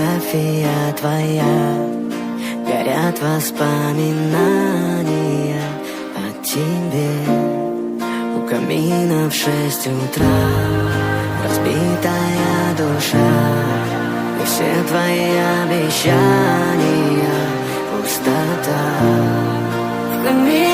фотография твоя, горят воспоминания о тебе. У камина в 6 утра разбитая душа, и все твои обещания пустота. В камине